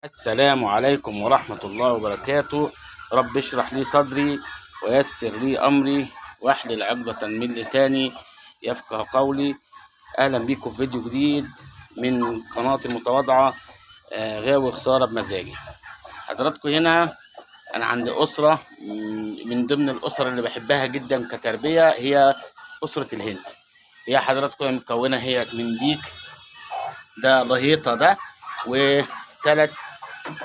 السلام عليكم ورحمة الله وبركاته. رب اشرح لي صدري ويسر لي أمري واحلل عقدة من لساني يفقه قولي. أهلا بيكم في فيديو جديد من قناتي المتواضعة غاوي خسارة بمزاجي. حضراتكم هنا أنا عندي أسرة من ضمن الأسر اللي بحبها جدا كتربية، هي أسرة الهند. هي حضراتكم مكونة هي من ديك، ده لهيطة ده، وثلاث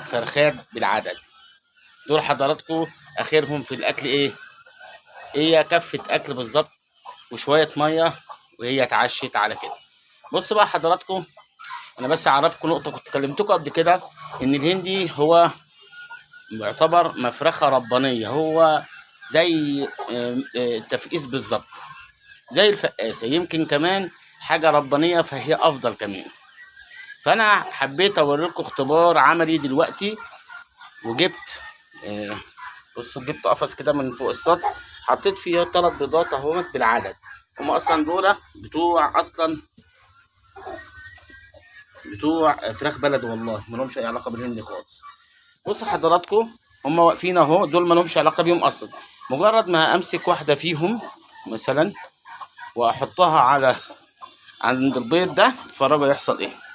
فرخات بالعدد. دول حضراتكم اخرهم في الاكل ايه؟ هي كفة اكل بالظبط وشوية مية، وهي اتعشت على كده. بص بقى حضراتكم، انا بس اعرفكم نقطة كنت كلمتكم قبل كده، ان الهندي هو يعتبر مفرخة ربانية، هو زي التفقيس بالظبط، زي الفقاسة، يمكن كمان حاجة ربانية فهي افضل كمان. فانا حبيت اوريكم اختبار عملي دلوقتي، وجبت بصوا جبت قفص كده من فوق السطح، حطيت فيه 3 بيضات اهوت بالعدد. هم اصلا دول بتوع فراخ بلد، والله ما لهمش اي علاقه بالهندي خالص. بصوا حضراتكم، هم واقفين اهو، دول ما لهمش علاقه بيهم اصلا. مجرد ما امسك واحده فيهم مثلا واحطها عند البيض ده، اتفرجوا يحصل ايه.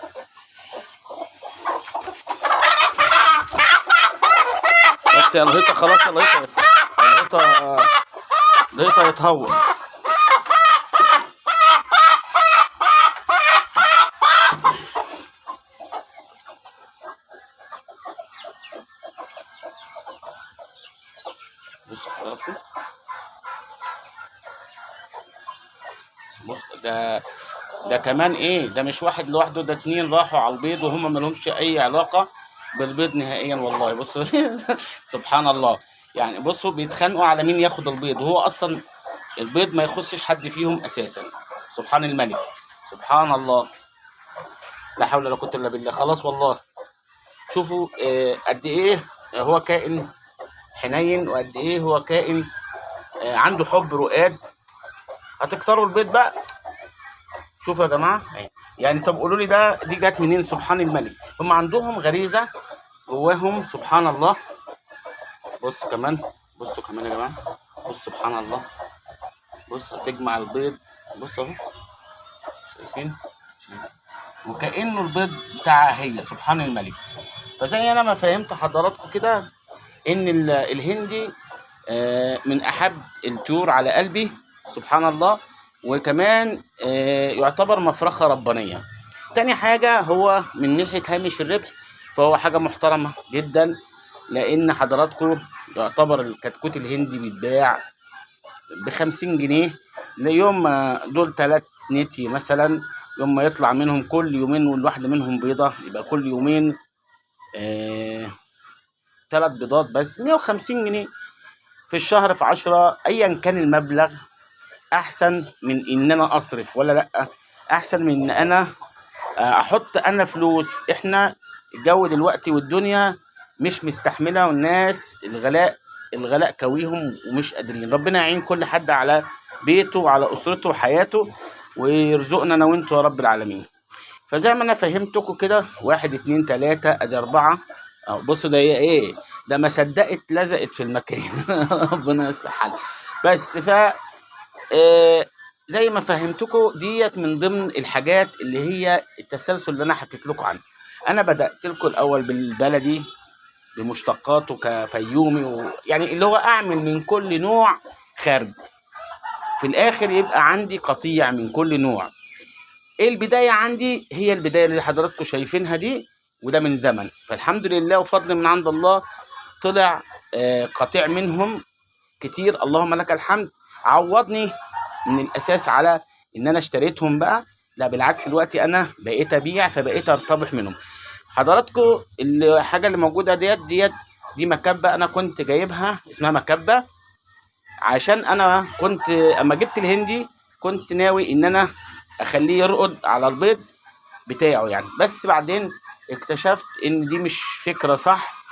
بس يا الهيطه خلاص، الهيطه يتهور. بصوا حضراتكم، بص ده كمان ايه، ده مش واحد لوحده، ده 2 راحوا على البيض وهم ما لهمش اي علاقه بالبيض نهائيا والله. بصوا سبحان الله، يعني بصوا بيتخانقوا على مين ياخد البيض، وهو اصلا البيض ما يخصش حد فيهم اساسا. سبحان الملك، سبحان الله، لا حول ولا قوه الا بالله. خلاص والله، شوفوا قد ايه هو كائن حنين، وقد ايه هو كائن عنده حب رؤاد. هتكسروا البيض بقى. شوفوا يا جماعه، يعني طب قولوا لي دي جت منين؟ سبحان الملك، هم عندهم غريزه جواهم، سبحان الله. بصوا كمان يا جماعه، بص سبحان الله، بص هتجمع البيض، بص اهو، شايفين؟ وكأنه البيض بتاعها هي، سبحان الملك. فزي انا ما فهمت حضراتكم كده، ان الهندي من احب الطيور على قلبي، سبحان الله. وكمان يعتبر مفرخة ربانية. تاني حاجة، هو من ناحية هامش الربح فهو حاجة محترمة جدا، لان حضراتكم يعتبر الكتكوت الهندي بيتباع ب50 جنيه. ليوم ما دول 3 نتي مثلا، يوم ما يطلع منهم كل يومين والواحدة منهم بيضة، يبقى كل يومين 3 بيضات بس 150 جنيه في الشهر، في 10 ايا كان المبلغ. احسن من ان انا اصرف، ولا لا، احسن من ان انا احط انا فلوس. احنا الجو دلوقتي والدنيا مش مستحمله، والناس الغلاء كويهم ومش قادرين. ربنا يعين كل حد على بيته وعلى اسرته وحياته، ويرزقنا انا وانتوا يا رب العالمين. فزي ما انا فهمتكم كده، 1 2 3 ادي 4 بصوا ده ايه، ده ما صدقت لزقت في المكان ربنا يصلح حالها. بس زي ما فهمتكم، ديت من ضمن الحاجات اللي هي التسلسل اللي انا حكيت لكم عنه. انا بدات لكم الاول بالبلدي بمشتقاته كفيومي، يعني اللي هو اعمل من كل نوع خرج، في الاخر يبقى عندي قطيع من كل نوع. ايه البدايه عندي؟ هي البدايه اللي حضراتكم شايفينها دي، وده من زمن، فالحمد لله وفضل من عند الله طلع قطيع منهم كتير، اللهم لك الحمد. عوضني من الاساس على ان انا اشتريتهم بقى، لا بالعكس، دلوقتي انا بقيت ابيع، فبقيت ارتبح منهم. حضراتكم الحاجه اللي موجوده دي مكبه، انا كنت جايبها اسمها مكبه، عشان انا كنت اما جبت الهندي كنت ناوي ان انا اخليه يرقد على البيض بتاعه يعني. بس بعدين اكتشفت ان دي مش فكره صح،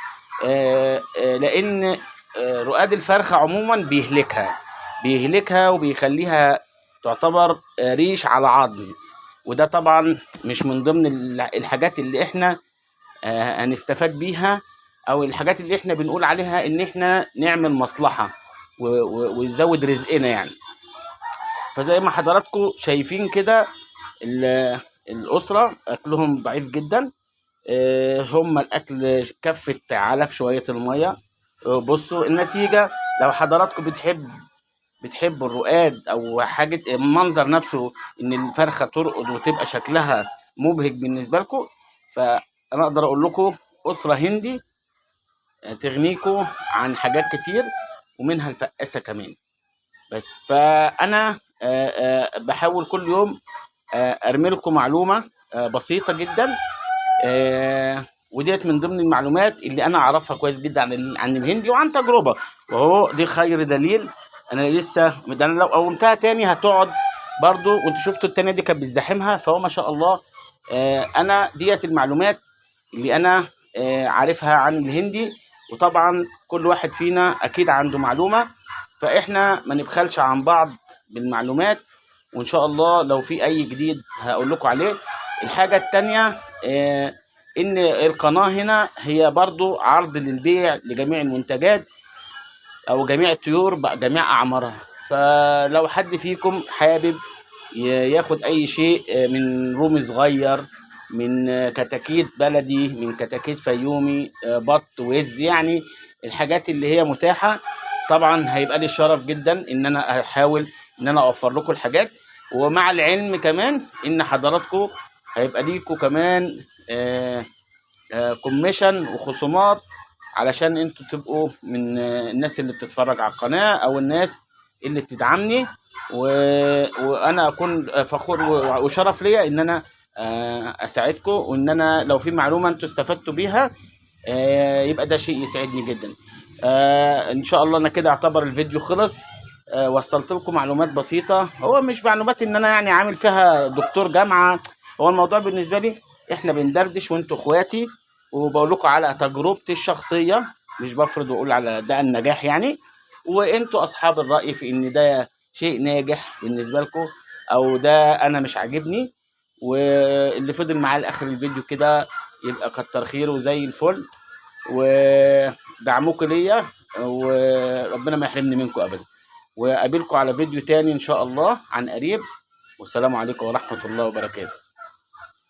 لان رقاد الفرخه عموما بيهلكها وبيخليها تعتبر ريش على عظم، وده طبعا مش من ضمن الحاجات اللي احنا هنستفاد بيها، او الحاجات اللي احنا بنقول عليها ان احنا نعمل مصلحة ويزود رزقنا يعني. فزي ما حضراتكم شايفين كده الأسرة أكلهم ضعيف جدا. هم الأكل كفة علف شوية المية. بصوا النتيجة. لو حضراتكم بتحبوا الرقاد أو حاجة المنظر نفسه، إن الفرخة ترقد وتبقى شكلها مبهج بالنسبة لكم، فأنا أقدر أقول لكم أسرة هندي تغنيكم عن حاجات كتير، ومنها الفقاسة كمان. بس فأنا بحاول كل يوم ارمي لكم معلومه بسيطه جدا، وديت من ضمن المعلومات اللي انا اعرفها كويس جدا عن الهندي وعن تجربه، وهو دي خير دليل. انا لسه ده انا لو قومتها تاني هتقعد برضو، وانتوا شفتوا التانية دي كانت بتزاحمها، فهو ما شاء الله. انا ديت المعلومات اللي انا عارفها عن الهندي. وطبعا كل واحد فينا اكيد عنده معلومه، فاحنا ما نبخلش عن بعض بالمعلومات، وان شاء الله لو في اي جديد هقول لكم عليه. الحاجة التانية ان القناة هنا هي برضو عرض للبيع لجميع المنتجات او جميع الطيور بجميع اعمارها. فلو حد فيكم حابب ياخد اي شيء من رومي صغير، من كتاكيت بلدي، من كتاكيت فيومي، بط وز، يعني الحاجات اللي هي متاحة، طبعا هيبقى لي الشرف جدا ان انا احاول ان انا اوفر لكم الحاجات. ومع العلم كمان ان حضراتكم هيبقى ليكم كمان كوميشن وخصومات، علشان انتوا تبقوا من الناس اللي بتتفرج على القناة او الناس اللي بتدعمني. وانا اكون فخور وشرف ليا ان انا اساعدكم، وان انا لو في معلومة انتوا استفدتوا بيها يبقى ده شيء يسعدني جدا. ان شاء الله انا كده اعتبر الفيديو خلص. وصلت لكم معلومات بسيطة، هو مش معلومات ان انا يعني عامل فيها دكتور جامعة. هو الموضوع بالنسبة لي احنا بندردش وانتوا اخواتي، وبقول لكم على تجربتي الشخصية، مش بفرض واقول على ده النجاح يعني، وانتوا اصحاب الرأي في ان ده شيء ناجح بالنسبة لكم او ده انا مش عاجبني. واللي فضل معاه لاخر الفيديو كده يبقى كتر خيره وزي الفل، ودعموكوا ليا، وربنا ما يحرمني منكم ابدا. وقابلكم على فيديو تاني ان شاء الله عن قريب، والسلام عليكم ورحمة الله وبركاته.